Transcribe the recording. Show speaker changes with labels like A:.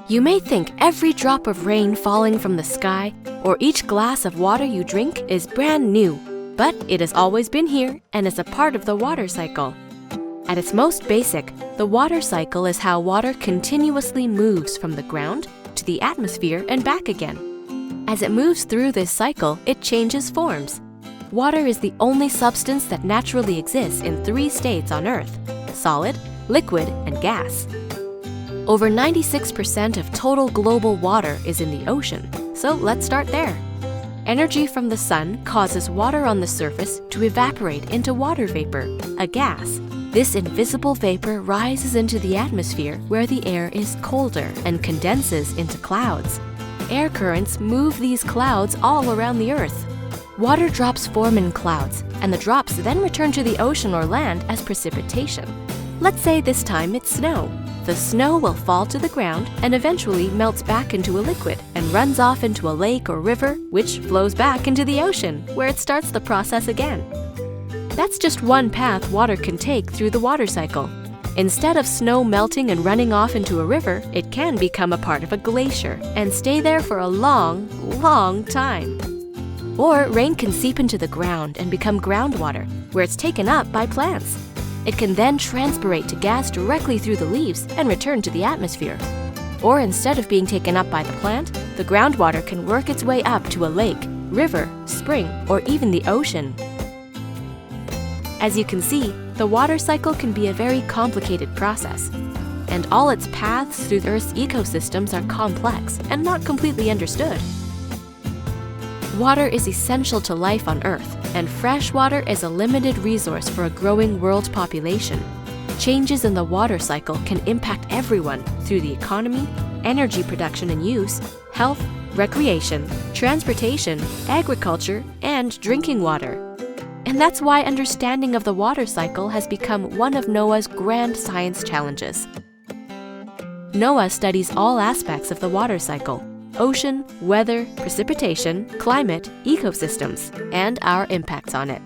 A: You may think every drop of rain falling from the sky or each glass of water you drink is brand new, but it has always been here and is a part of the water cycle. At its most basic, the water cycle is how water continuously moves from the ground to the atmosphere and back again. As it moves through this cycle, it changes forms. Water is the only substance that naturally exists in 3 states on Earth: solid, liquid, and gas. Over 96% of total global water is in the ocean, so let's start there. Energy from the sun causes water on the surface to evaporate into water vapor, a gas. This invisible vapor rises into the atmosphere where the air is colder and condenses into clouds. Air currents move these clouds all around the Earth. Water drops form in clouds, and the drops then return to the ocean or land as precipitation. Let's say this time it's snow. The snow will fall to the ground and eventually melts back into a liquid and runs off into a lake or river, which flows back into the ocean, where it starts the process again. That's just one path water can take through the water cycle. Instead of snow melting and running off into a river, it can become a part of a glacier and stay there for a long, long time. Or rain can seep into the ground and become groundwater, where it's taken up by plants. It can then transpirate to gas directly through the leaves and return to the atmosphere. Or instead of being taken up by the plant, the groundwater can work its way up to a lake, river, spring, or even the ocean. As you can see, the water cycle can be a very complicated process, and all its paths through Earth's ecosystems are complex and not completely understood. Water is essential to life on Earth, and fresh water is a limited resource for a growing world population. Changes in the water cycle can impact everyone through the economy, energy production and use, health, recreation, transportation, agriculture, and drinking water. And that's why understanding of the water cycle has become one of NOAA's grand science challenges. NOAA studies all aspects of the water cycle: ocean, weather, precipitation, climate, ecosystems, and our impacts on it.